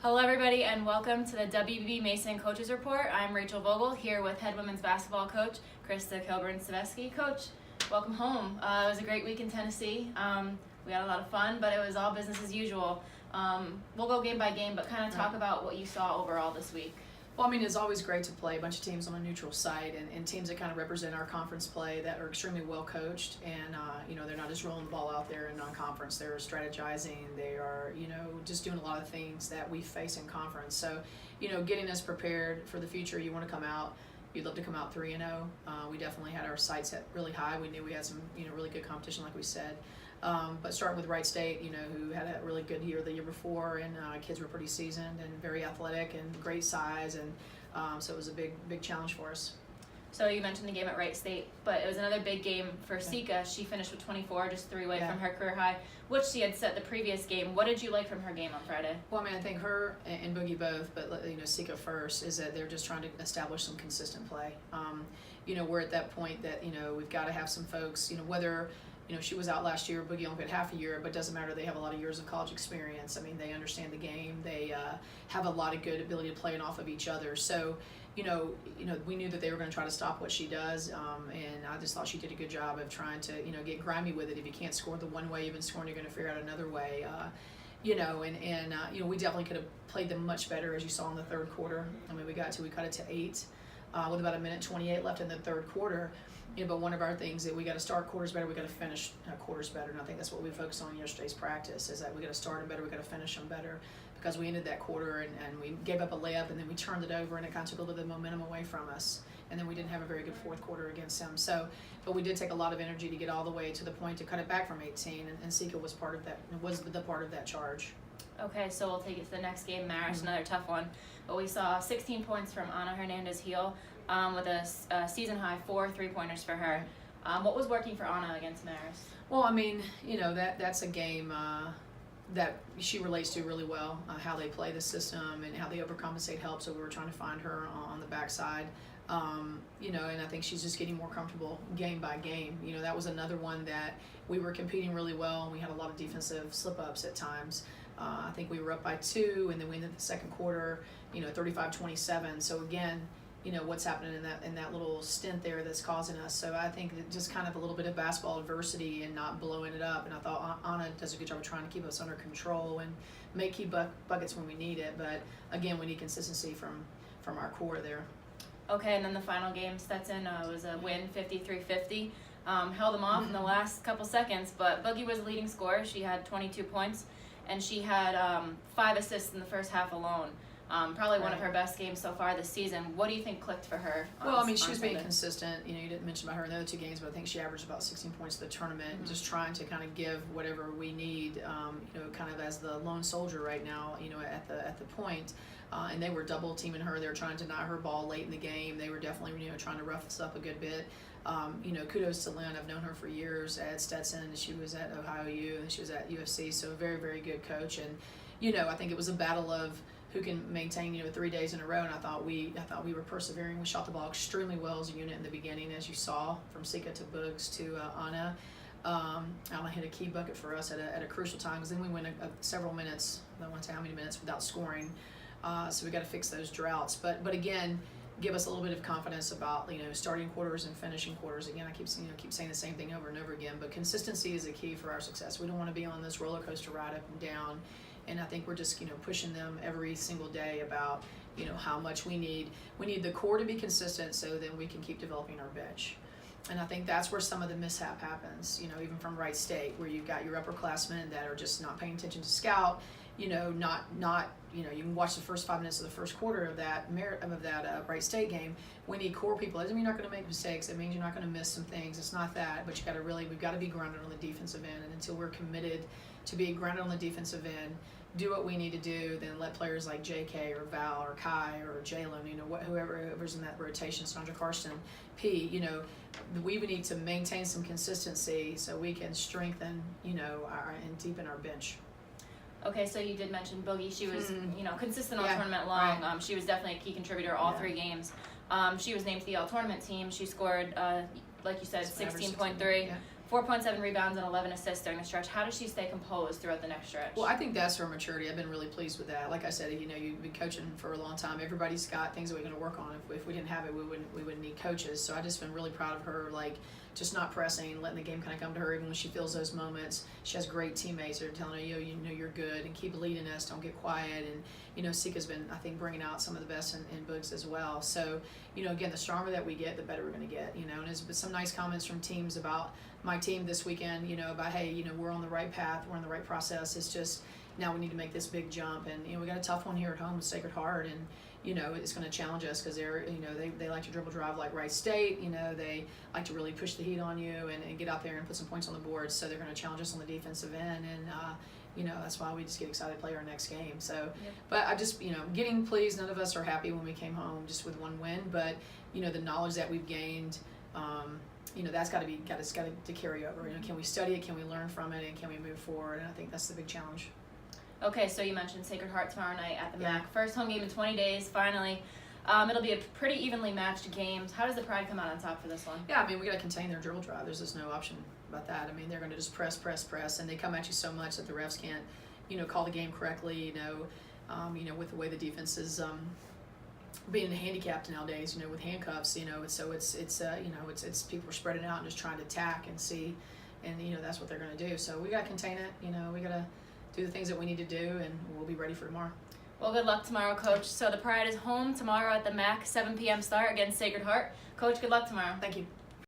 Hello everybody and welcome to the WB Mason Coaches Report. I'm Rachel Vogel here with head women's basketball coach Krista Kilburn-Steveskey. Coach, welcome home. It was a great week in Tennessee. We had a lot of fun, but it was all business as usual. We'll go game by game, but kind of talk about what you saw overall this week. Well, I mean, it's always great to play a bunch of teams on a neutral site and teams that kind of represent our conference play that are extremely well coached and, they're not just rolling the ball out there in non-conference. They're strategizing. They are, just doing a lot of things that we face in conference. So, getting us prepared for the future, you want to come out. You'd love to come out 3-0. We definitely had our sights set really high. We knew we had some, really good competition, like we said. But starting with Wright State, who had a really good year the year before, and kids were pretty seasoned and very athletic and great size, and so it was a big challenge for us. So you mentioned the game at Wright State, but it was another big game for Sika. She finished with 24, just 3 away from her career high, which she had set the previous game. What did you like from her game on Friday? Well, I mean, I think her and Boogie both, but Sika first, is that they're just trying to establish some consistent play. We're at that point that we've got to have some folks, whether she was out last year, Boogie only had half a year, but it doesn't matter. They have a lot of years of college experience. I mean, they understand the game. They have a lot of good ability to play off of each other. So, we knew that they were going to try to stop what she does, and I just thought she did a good job of trying to, get grimy with it. If you can't score the one way you've been scoring, you're going to figure out another way. We definitely could have played them much better, as you saw in the third quarter. I mean, we cut it to 8 with about 1:28 left in the third quarter. But one of our things that we got to start quarters better, we got to finish quarters better, and I think that's what we focused on in yesterday's practice, is that we got to start them better, we got to finish them better, because we ended that quarter and we gave up a layup, and then we turned it over, and it kind of took a little bit of momentum away from us, and then we didn't have a very good fourth quarter against them. So, but we did take a lot of energy to get all the way to the point to cut it back from 18, and Sika was part of that, was the part of that charge. Okay, so we'll take it to the next game, Marist, another tough one. But we saw 16 points from Ana Hernandez-Heel with a season-high 4 3-pointers for her. What was working for Ana against Marist? Well, I mean, that's a game that she relates to really well, how they play the system and how they overcompensate help. So we were trying to find her on the backside, and I think she's just getting more comfortable game by game. That was another one that we were competing really well, and we had a lot of defensive slip-ups at times. I think we were up by 2, and then we ended the second quarter, 35-27. So again, what's happening in that little stint there that's causing us. So I think that just kind of a little bit of basketball adversity and not blowing it up. And I thought Ana does a good job of trying to keep us under control and make key buckets when we need it. But again, we need consistency from our core there. Okay, and then the final game, Stetson was a win, 53-50. Held them off in the last couple seconds, but Boogie was the leading scorer. She had 22 points, and she had 5 assists in the first half alone. Probably one of her best games so far this season. What do you think clicked for her? Well, I mean, she was being consistent. You didn't mention about her in the other 2 games, but I think she averaged about 16 points in the tournament, just trying to kind of give whatever we need, kind of as the lone soldier right now, at the point. And they were double teaming her. They were trying to deny her ball late in the game. They were definitely, trying to rough us up a good bit. Kudos to Lynn. I've known her for years at Stetson. She was at Ohio U, and she was at USC, so a very, very good coach. And, I think it was a battle of who can maintain 3 days in a row, and I thought we were persevering. We shot the ball extremely well as a unit in the beginning, as you saw, from Sika to Boogs to Ana. Ana hit a key bucket for us at a crucial time, because then we went several minutes, I don't want to say how many minutes, without scoring. So we got to fix those droughts. But again, give us a little bit of confidence about starting quarters and finishing quarters. Again, I keep saying the same thing over and over again. But consistency is a key for our success. We don't want to be on this roller coaster ride up and down. And I think we're just pushing them every single day about how much we need. We need the core to be consistent, so then we can keep developing our bench. And I think that's where some of the mishap happens. Even from Wright State, where you've got your upperclassmen that are just not paying attention to scout. You can watch the first 5 minutes of the first quarter of that Wright State game. We need core people. It doesn't mean you're not going to make mistakes. It means you're not going to miss some things. It's not that, but we've got to be grounded on the defensive end. And until we're committed to be grounded on the defensive end, do what we need to do, then let players like JK or Val or Kai or Jalen, whoever's in that rotation, Sandra Karsten, P, we would need to maintain some consistency so we can strengthen, and deepen our bench. Okay, so you did mention Boogie. She was, consistent all tournament long. Right. She was definitely a key contributor all 3 games. She was named to the all-tournament team. She scored, like you said, 16.3, 4.7 rebounds and 11 assists during the stretch. How does she stay composed throughout the next stretch? Well, I think that's her maturity. I've been really pleased with that. Like I said, you've been coaching for a long time. Everybody's got things that we're going to work on. If we didn't have it, we wouldn't need coaches. So I just been really proud of her, like just not pressing, letting the game kind of come to her even when she feels those moments. She has great teammates that are telling her, you know you're good and keep leading us, don't get quiet. And Sika's been, I think, bringing out some of the best in Boogs as well. So again, the stronger that we get, the better we're going to get. And there's been some nice comments from teams about my team this weekend, about, hey, we're on the right path, we're in the right process. It's just now we need to make this big jump. And we got a tough one here at home with Sacred Heart, and it's going to challenge us because they're they like to dribble drive like Wright State. They like to really push the heat on you and get out there and put some points on the board. So they're going to challenge us on the defensive end, and that's why we just get excited to play our next game. So, yep. But I just getting pleased. None of us are happy when we came home just with one win, but the knowledge that we've gained. That's got to carry over. Can we study it? Can we learn from it? And can we move forward? And I think that's the big challenge. Okay, so you mentioned Sacred Heart tomorrow night at the MAC. First home game in 20 days, finally. It'll be a pretty evenly matched game. How does the Pride come out on top for this one? Yeah, we got to contain their dribble drive. There's just no option about that. They're going to just press, and they come at you so much that the refs can't, call the game correctly. With the way the defense is being handicapped nowadays. With handcuffs. It's people are spreading out and just trying to attack and see, and that's what they're going to do. So we got to contain it. We got to do the things that we need to do, and we'll be ready for tomorrow. Well, good luck tomorrow, Coach. So the Pride is home tomorrow at the MAC, 7 p.m. start against Sacred Heart. Coach, good luck tomorrow. Thank you.